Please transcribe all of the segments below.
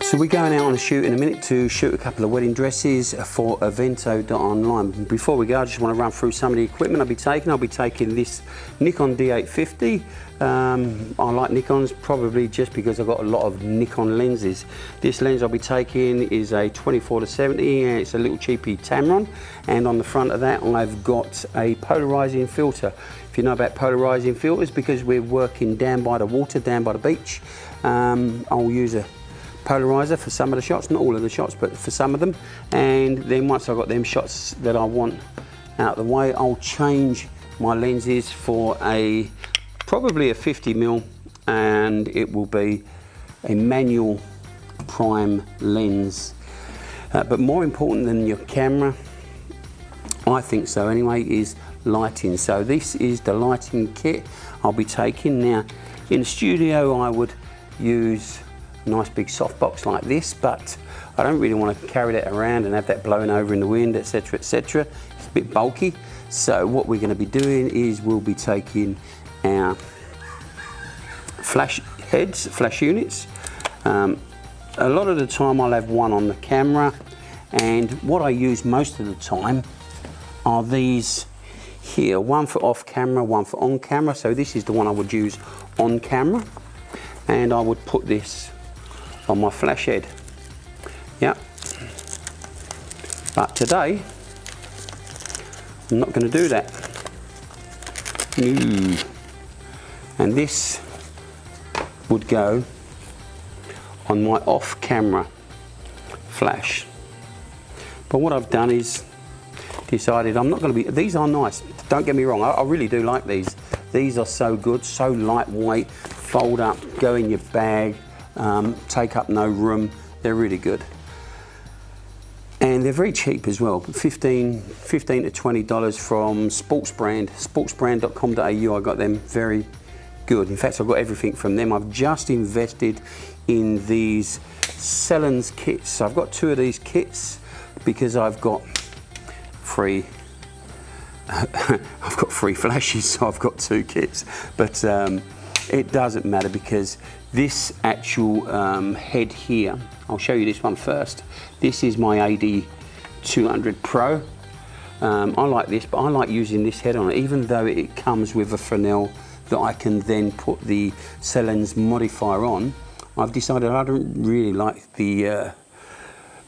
So we're going out on a shoot in a minute to shoot a couple of wedding dresses for Evento.online. Before we go, I just want to run through some of the equipment I'll be taking. I'll be taking this Nikon D850. I like Nikons probably just because I've got a lot of Nikon lenses. This lens I'll be taking is a 24-70 and it's a little cheapy Tamron, and on the front of that I've got a polarizing filter. If you know about polarizing filters, because we're working down by the water, down by the beach, I'll use a polarizer for some of the shots, not all of the shots, but for some of them. And then once I've got them shots that I want out of the way, I'll change my lenses for probably a 50mm, and it will be a manual prime lens. But more important than your camera, I think so anyway, is lighting. So this is the lighting kit I'll be taking. Now in the studio I would use a nice big softbox like this, but I don't really want to carry that around and have that blowing over in the wind, etc, etc. It's a bit bulky. So what we're going to be doing is we'll be taking our flash heads, flash units. A lot of the time I'll have one on the camera, and what I use most of the time are these here, one for off camera, one for on camera. So this is the one I would use on camera, and I would put this on my flash head. Yeah. But today I'm not going to do that. No. And this would go on my off camera flash. But what I've done is decided I'm not going to be, these are nice, don't get me wrong, I really do like these. These are so good, so lightweight, fold up, go in your bag, take up no room. They're really good. And they're very cheap as well, $15 to $20 from sportsbrand.com.au. I got them very good. In fact, I've got everything from them. I've just invested in these Selens kits. So I've got 2 of these kits because I've got free flashes, so I've got 2 kits. But it doesn't matter, because this actual head here, I'll show you this one first. This is my AD200 Pro. I like this, but I like using this head on it, even though it comes with a Fresnel that I can then put the Selens modifier on. I've decided I don't really like the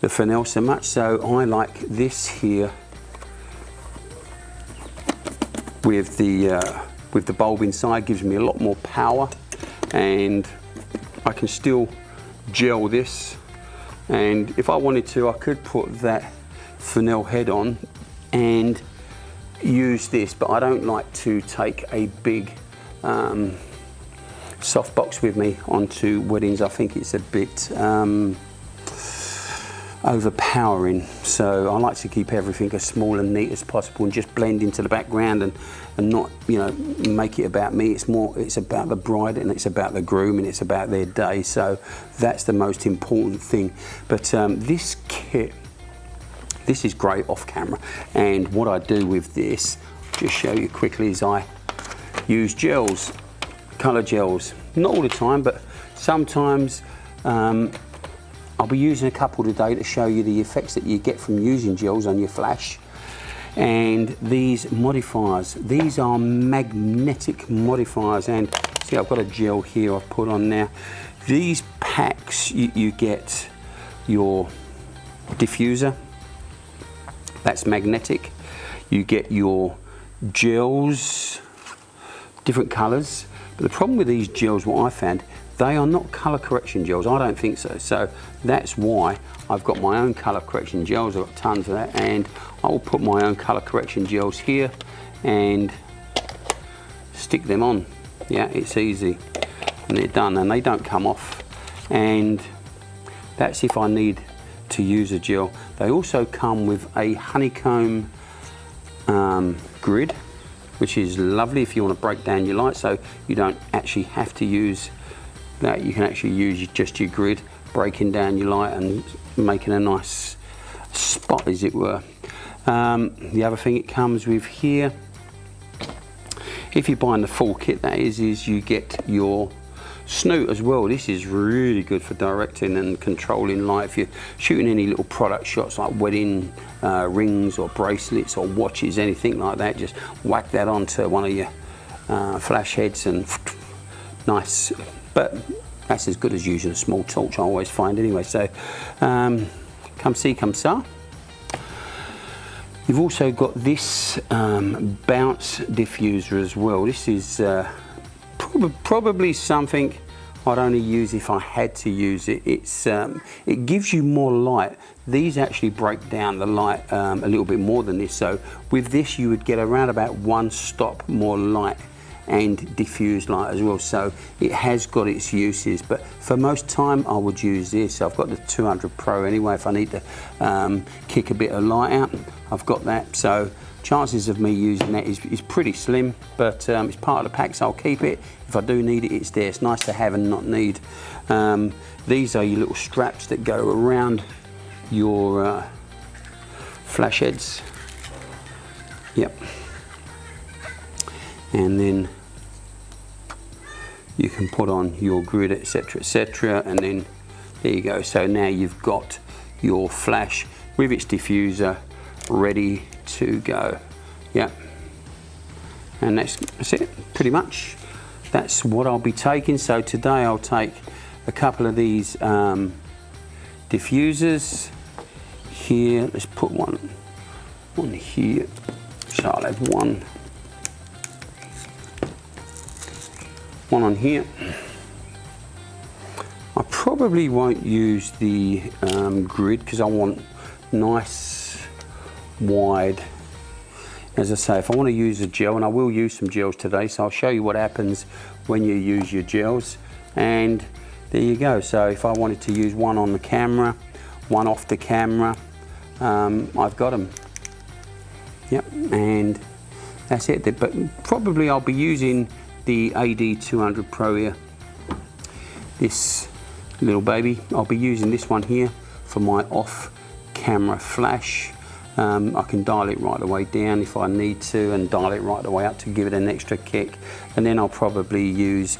Fresnel so much, so I like this here with the bulb inside. Gives me a lot more power, and I can still gel this, and if I wanted to I could put that Fresnel head on and use this, but I don't like to take a big softbox with me onto weddings. I think it's a bit overpowering, so I like to keep everything as small and neat as possible and just blend into the background and not, you know, make it about me. It's about the bride, and it's about the groom, and it's about their day, so that's the most important thing. But this kit, this is great off camera, and what I do with this, just show you quickly, is I use gels, colour gels, not all the time, but sometimes. I'll be using a couple today to show you the effects that you get from using gels on your flash. And these modifiers, these are magnetic modifiers, and see, I've got a gel here I've put on now. These packs, you get your diffuser, that's magnetic. You get your gels, different colours. But the problem with these gels, what I found, they are not colour correction gels. I don't think so. So that's why I've got my own colour correction gels. I've got tons of that, and I'll put my own colour correction gels here and stick them on. Yeah, it's easy, and they're done, and they don't come off. And that's if I need to use a gel. They also come with a honeycomb grid, which is lovely if you want to break down your light, so you don't actually have to use that. You can actually use just your grid, breaking down your light and making a nice spot, as it were. The other thing it comes with here, if you're buying the full kit, that is you get your Snoot as well. This is really good for directing and controlling light. If you're shooting any little product shots like wedding rings or bracelets or watches, anything like that, just whack that onto one of your flash heads and nice. But that's as good as using a small torch, I always find anyway. So come see, come sa. You've also got this bounce diffuser as well. This is probably something I'd only use if I had to use it. It gives you more light. These actually break down the light a little bit more than this. So with this you would get around about 1 stop more light and diffuse light as well. So it has got its uses, but for most time I would use this. I've got the 200 Pro anyway. If I need to kick a bit of light out, I've got that. So chances of me using that is pretty slim, but it's part of the pack, so I'll keep it. If I do need it, it's there. It's nice to have and not need. These are your little straps that go around your flash heads. Yep. And then you can put on your grid, etc, etc, and then there you go. So now you've got your flash with its diffuser ready to go. Yeah, and that's it pretty much. That's what I'll be taking. So today I'll take a couple of these diffusers here. Let's put one on here. So I'll have one on here. I probably won't use the grid because I want nice wide. As I say, if I want to use a gel, and I will use some gels today, so I'll show you what happens when you use your gels. And there you go. So if I wanted to use one on the camera, one off the camera, I've got them. Yep, and that's it. But probably I'll be using the AD200 Pro here, this little baby. I'll be using this one here for my off camera flash. I can dial it right the way down if I need to, and dial it right the way up to give it an extra kick. And then I'll probably use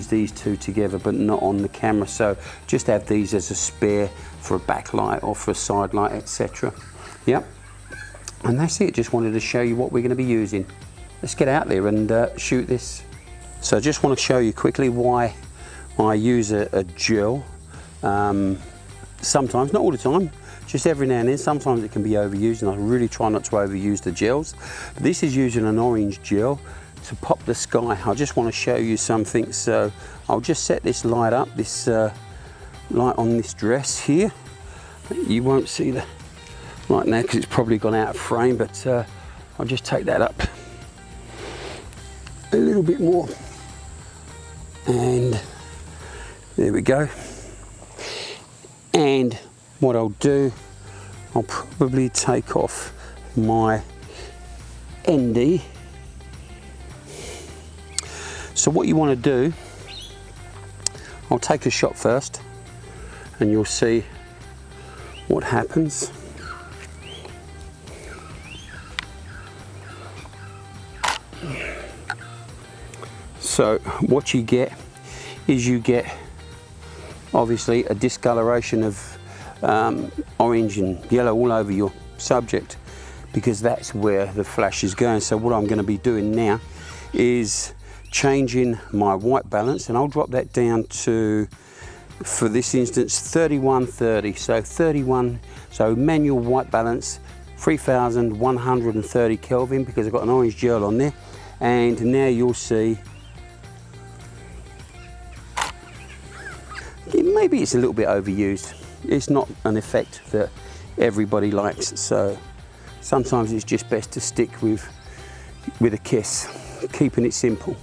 these two together, but not on the camera. So just have these as a spare for a backlight or for a side light, etc. Yep. And that's it. Just wanted to show you what we're going to be using. Let's get out there and shoot this. So I just want to show you quickly why I use a gel. Sometimes, not all the time, just every now and then. Sometimes it can be overused, and I really try not to overuse the gels. But this is using an orange gel to pop the sky. I just want to show you something. So I'll just set this light up, this light on this dress here. You won't see the light now because it's probably gone out of frame, but I'll just take that up a little bit more, and there we go. And what I'll do, I'll probably take off my ND. So what you want to do, I'll take a shot first and you'll see what happens. So what you get is obviously a discoloration of orange and yellow all over your subject, because that's where the flash is going. So what I'm going to be doing now is changing my white balance, and I'll drop that down to, for this instance, 3130. So 31, so manual white balance, 3130 Kelvin, because I've got an orange gel on there. And now you'll see, maybe it's a little bit overused. It's not an effect that everybody likes, so sometimes it's just best to stick with a kiss, keeping it simple.